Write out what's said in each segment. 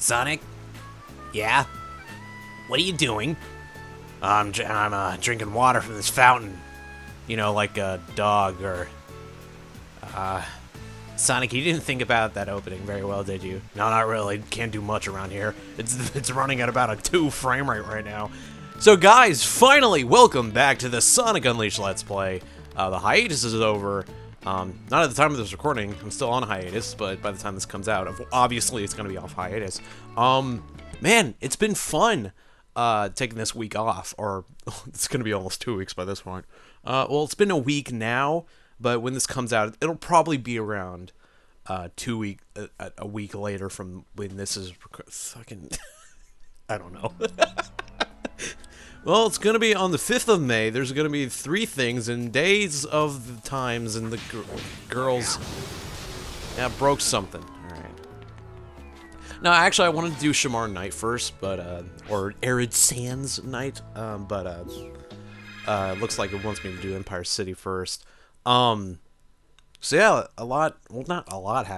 Sonic? Yeah? What are you doing? I'm drinking water from this fountain. You know, like a dog or... Sonic, you didn't think about that opening very well, did you? No, not really. Can't do much around here. It's running at about a 2 frame rate right now. So guys, finally, welcome back to the Sonic Unleashed Let's Play. The hiatus is over. Not at the time of this recording. I'm still on hiatus, but by the time this comes out, obviously it's going to be off hiatus. Man, it's been fun taking this week off, or it's going to be almost 2 weeks by this point. Well, it's been a week now, but when this comes out, it'll probably be around a week later from when this is fucking... I don't know. Well, it's going to be on the 5th of May. There's going to be 3 things and days of the times, and the girls... Yeah, broke something. Alright. No, actually, I wanted to do Shamar Night first, but, or Arid Sands Night, but, looks like it wants me to do Empire City first. So yeah, a lot, well, not a lot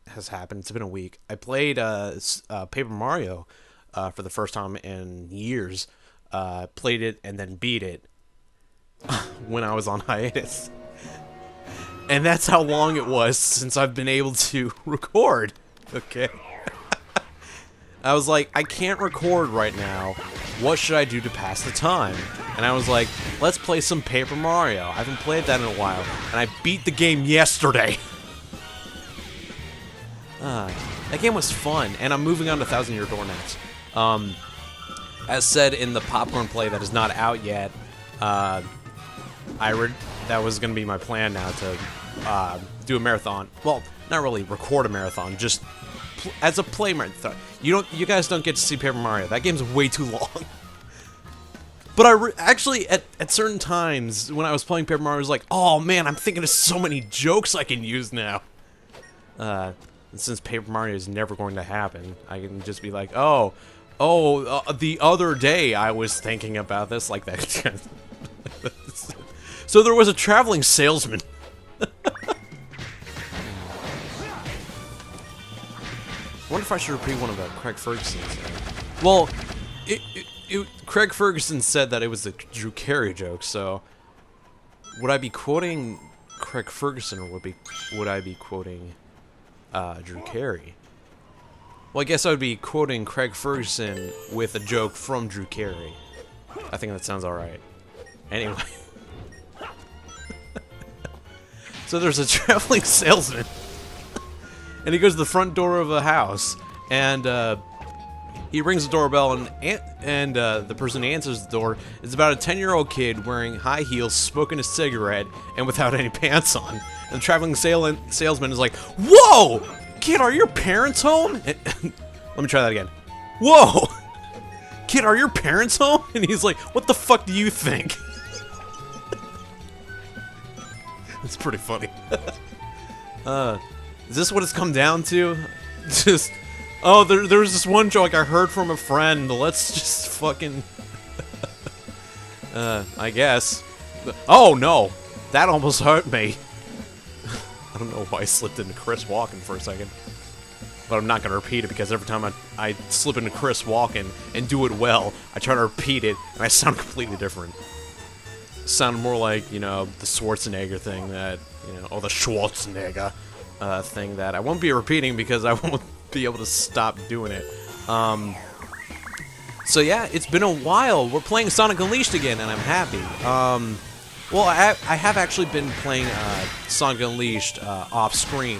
has happened. It's been a week. I played, Paper Mario, for the first time in years. Played it and then beat it when I was on hiatus. And that's how long it was since I've been able to record. Okay. I was like, I can't record right now. What should I do to pass the time? And I was like, let's play some Paper Mario. I haven't played that in a while. And I beat the game yesterday. That game was fun. And I'm moving on to 1,000 Year Door next. As said in the popcorn play that is not out yet, that was going to be my plan now to do a marathon. Well, not really record a marathon, just as a play marathon. You guys don't get to see Paper Mario. That game's way too long. But actually, at certain times when I was playing Paper Mario, I was like, oh man, I'm thinking of so many jokes I can use now. And since Paper Mario is never going to happen, I can just be like, the other day I was thinking about this, like that. So there was a traveling salesman. I wonder if I should repeat one of Craig Ferguson's. Well, Craig Ferguson said that it was a Drew Carey joke, so would I be quoting Craig Ferguson, or would I be quoting Drew Carey? Well, I guess I would be quoting Craig Ferguson with a joke from Drew Carey. I think that sounds alright. Anyway. So there's a traveling salesman. And he goes to the front door of a house. And he rings the doorbell, and the person who answers the door is about a 10-year-old kid wearing high heels, smoking a cigarette, and without any pants on. And the traveling salesman is like, whoa! Kid, are your parents home? Let me try that again. Whoa! Kid, are your parents home? And he's like, what the fuck do you think? It's pretty funny. Is this what it's come down to? Just, oh, there was this one joke I heard from a friend. Let's just fucking... I guess. Oh, no. That almost hurt me. I don't know why I slipped into Chris Walken for a second. But I'm not going to repeat it, because every time I slip into Chris Walken and do it well, I try to repeat it, and I sound completely different. Sound more like, you know, the Schwarzenegger thing that, you know, or the Schwarzenegger thing that I won't be repeating because I won't be able to stop doing it. So yeah, it's been a while. We're playing Sonic Unleashed again, and I'm happy. Well, I have actually been playing Sonic Unleashed off-screen,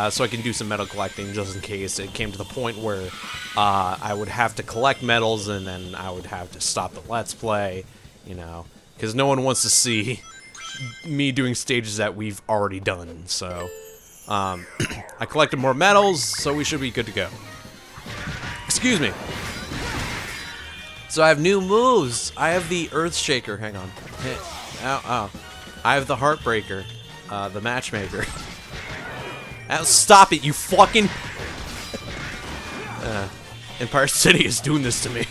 so I can do some medal collecting just in case it came to the point where I would have to collect medals and then I would have to stop the Let's Play, you know, because no one wants to see me doing stages that we've already done, so I collected more medals, so we should be good to go. Excuse me. So I have new moves. I have the Earth Shaker. Hang on. Hey. Ow. I have the Heartbreaker, the Matchmaker. Ow, stop it, you fucking... Empire City is doing this to me.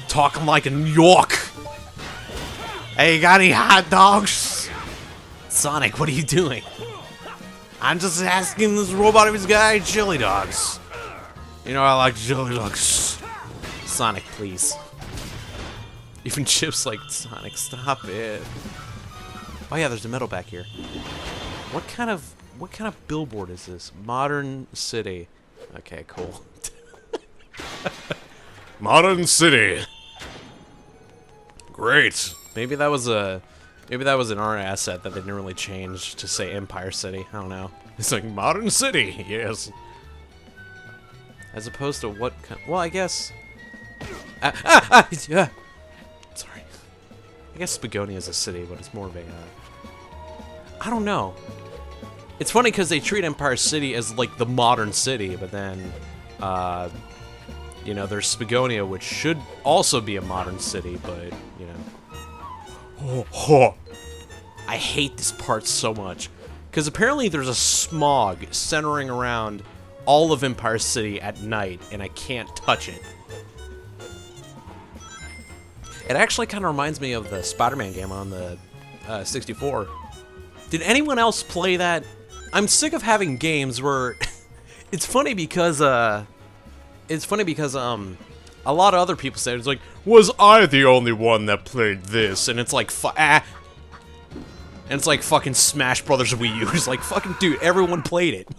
Talking like in New York. Hey, you got any hot dogs? Sonic, what are you doing? I'm just asking this robot if he's got any chili dogs. You know, I like jelly dogs. Sonic, please. Even Chip's like, Sonic, stop it. Oh yeah, there's a medal back here. What kind of billboard is this? Modern City. Okay, cool. Modern City. Great. Maybe that was an art asset that they didn't really change to say Empire City. I don't know. It's like Modern City, yes. As opposed to what kind? Well, I guess. Yeah. Sorry. I guess Spagonia is a city, but it's more of a. I don't know. It's funny because they treat Empire City as like the modern city, but then, you know, there's Spagonia, which should also be a modern city, but you know. I hate this part so much because apparently there's a smog centering around all of Empire City at night, and I can't touch it. It actually kind of reminds me of the Spider-Man game on the 64. Did anyone else play that? I'm sick of having games where it's funny because a lot of other people say it's like, was I the only one that played this? And it's like and it's like fucking Smash Brothers Wii U. It's like fucking dude, everyone played it.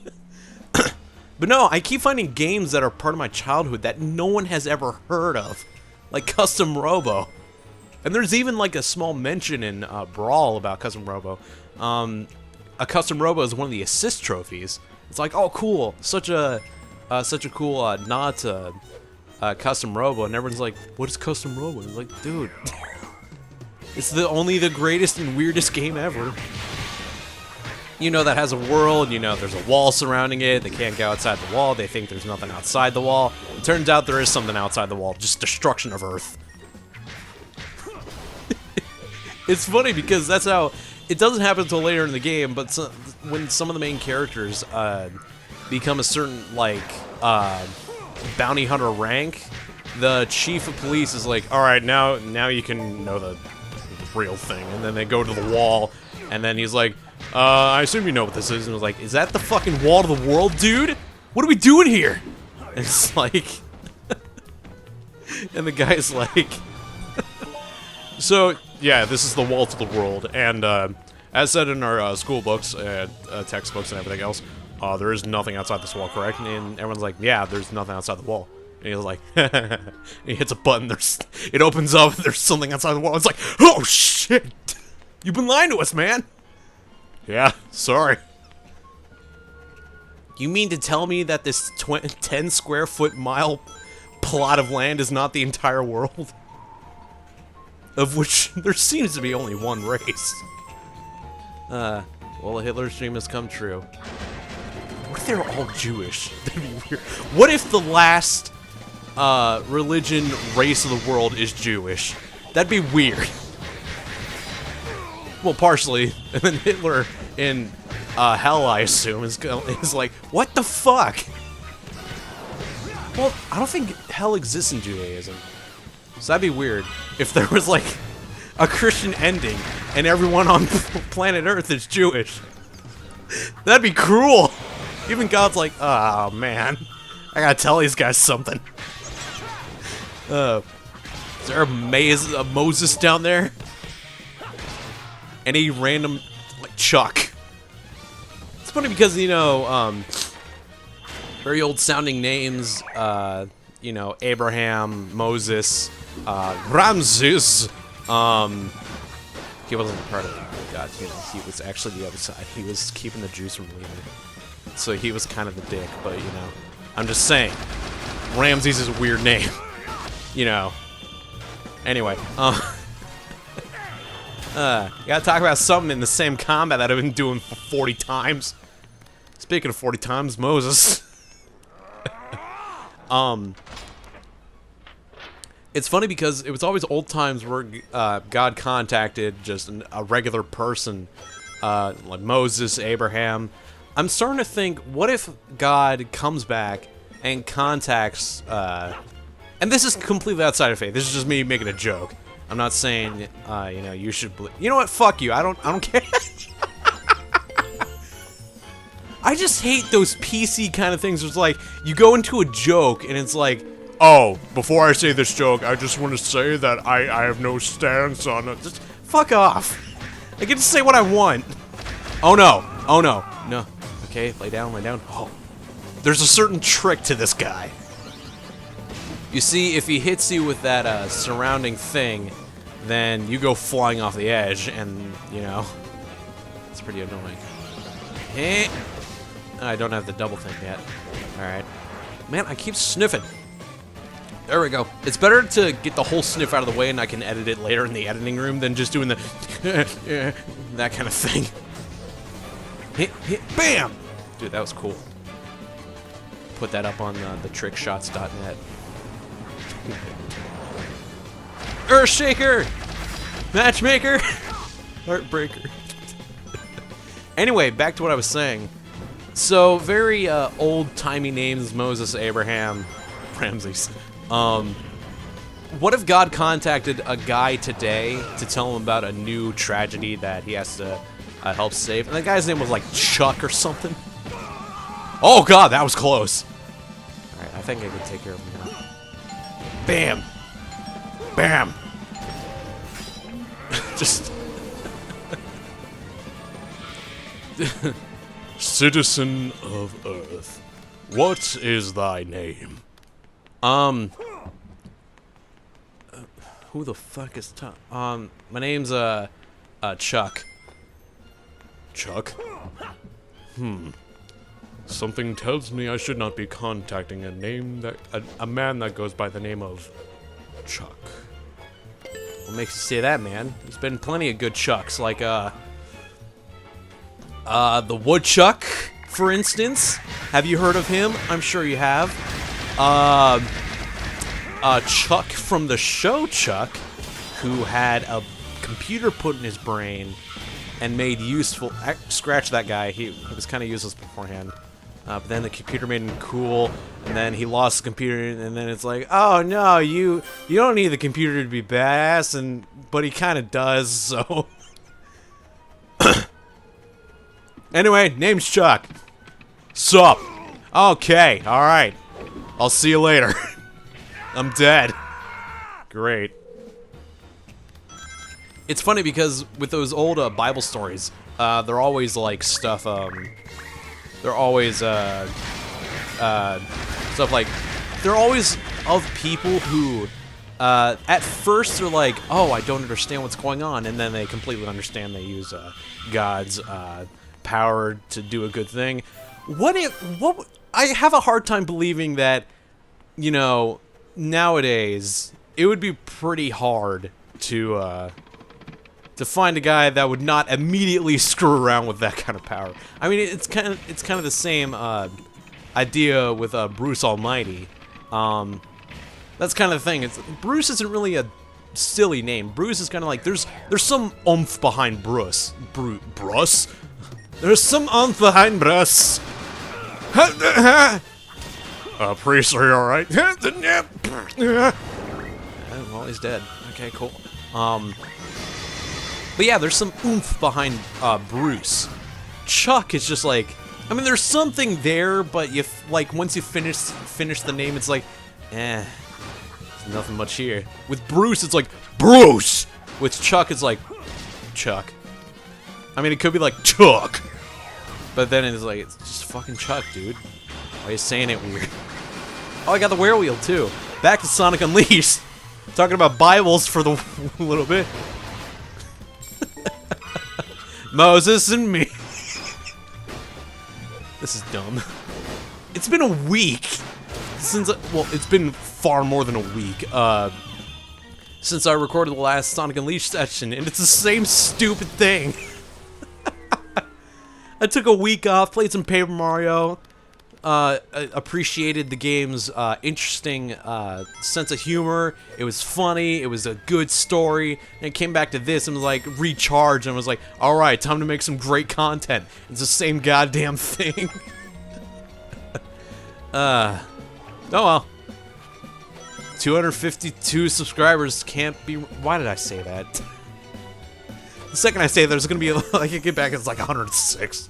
But no, I keep finding games that are part of my childhood that no one has ever heard of, like Custom Robo. And there's even like a small mention in Brawl about Custom Robo. A Custom Robo is one of the assist trophies. It's like, oh cool, such a cool nod to Custom Robo, and everyone's like, what is Custom Robo? And it's like, dude, it's only the greatest and weirdest game ever. You know, that has a world, you know, there's a wall surrounding it, they can't go outside the wall, they think there's nothing outside the wall. It turns out there is something outside the wall, just destruction of Earth. It's funny because that's how, it doesn't happen until later in the game, but when some of the main characters become a certain, like, bounty hunter rank, the chief of police is like, alright, now you can know the real thing. And then they go to the wall, and then he's like, I assume you know what this is. And I was like, is that the fucking wall to the world, dude? What are we doing here? And it's like... and the guy's like... So, yeah, this is the wall to the world. And, as said in our school books, textbooks and everything else, there is nothing outside this wall, correct? And everyone's like, yeah, there's nothing outside the wall. And he's like, he hits a button, it opens up, there's something outside the wall. It's like, oh shit! You've been lying to us, man! Yeah, sorry. You mean to tell me that this 10 square foot mile plot of land is not the entire world? Of which there seems to be only one race. Well, Hitler's dream has come true. What if they're all Jewish? That'd be weird. What if the last religion, race of the world is Jewish? That'd be weird. Well, partially, and then Hitler in hell, I assume, is like, what the fuck? Well, I don't think hell exists in Judaism, so that'd be weird if there was like a Christian ending and everyone on planet Earth is Jewish. That'd be cruel. Even God's like, oh man, I gotta tell these guys something. Is there a Moses down there? Any random, like, Chuck. It's funny because, you know, very old sounding names, you know, Abraham, Moses, Ramses, he wasn't part of it. Oh God, he was actually the other side. He was keeping the Jews from leaving. So he was kind of the dick, but, you know, I'm just saying, Ramses is a weird name. You know. Anyway, gotta talk about something in the same combat that I've been doing for 40 times. Speaking of 40 times, Moses. It's funny because it was always old times where God contacted just a regular person, like Moses, Abraham. I'm starting to think, what if God comes back and contacts, and this is completely outside of faith, this is just me making a joke. I'm not saying, you know, you should believe. You know what? Fuck you. I don't care. I just hate those PC kind of things. It's like, you go into a joke, and it's like, oh, before I say this joke, I just want to say that I have no stance on it. Just fuck off. I get to say what I want. Oh no. Oh no. No. Okay, lay down, lay down. Oh. There's a certain trick to this guy. You see, if he hits you with that surrounding thing, then you go flying off the edge, and, you know, it's pretty annoying. Eh. I don't have the double thing yet. Alright. Man, I keep sniffing. There we go. It's better to get the whole sniff out of the way and I can edit it later in the editing room than just doing the that kind of thing. Hit, bam! Dude, that was cool. Put that up on the trickshots.net. Earthshaker! Matchmaker! Heartbreaker. Anyway, back to what I was saying. So, very old-timey names, Moses, Abraham, Ramses. What if God contacted a guy today to tell him about a new tragedy that he has to help save? And the guy's name was like Chuck or something. Oh god, that was close. Alright, I think I can take care of him now. Bam! Bam! Just... Citizen of Earth, what is thy name? Who the fuck is my name's, Chuck. Chuck? Something tells me I should not be contacting a man that goes by the name of Chuck. What makes you say that, man? There's been plenty of good Chucks, like, the Woodchuck, for instance. Have you heard of him? I'm sure you have. Chuck from the show Chuck, who had a computer put in his brain and made useful... Scratch that guy, he was kind of useless beforehand. But then the computer made him cool, and then he lost the computer, and then it's like, oh no, you don't need the computer to be badass, but he kind of does, so... Anyway, name's Chuck. Sup? Okay, alright. I'll see you later. I'm dead. Great. It's funny because with those old Bible stories, they're always like stuff, they're always, stuff like, they're always of people who, at first they're like, oh, I don't understand what's going on, and then they completely understand. They use, God's, power to do a good thing. I have a hard time believing that, you know, nowadays, it would be pretty hard to find a guy that would not immediately screw around with that kind of power. I mean, it's kind of the same idea with Bruce Almighty. That's kind of the thing. Bruce isn't really a silly name. Bruce is kind of like there's some oomph behind Bruce. Bruce. There's some oomph behind Bruce. Priest, are you alright? Well, he's dead. Okay, cool. But yeah, there's some oomph behind Bruce. Chuck is just like, I mean, there's something there, but once you finish the name, it's like, there's nothing much here. With Bruce, it's like, Bruce! With Chuck, it's like, Chuck. I mean, it could be like, Chuck! But then it's like, it's just fucking Chuck, dude. Why are you saying it weird? Oh, I got the werewheel, too. Back to Sonic Unleashed. Talking about Bibles for the little bit. Moses and me. This is dumb. It's been a week since, well, it's been far more than a week, since I recorded the last Sonic Unleashed session, and it's the same stupid thing. I took a week off, played some Paper Mario, appreciated the game's interesting sense of humor. It was funny, it was a good story, and it came back to this and was like, recharged, and was like, alright, time to make some great content. It's the same goddamn thing. Oh well. 252 subscribers can't be... Why did I say that? The second I say there's gonna be, like, I get back, it's like 106.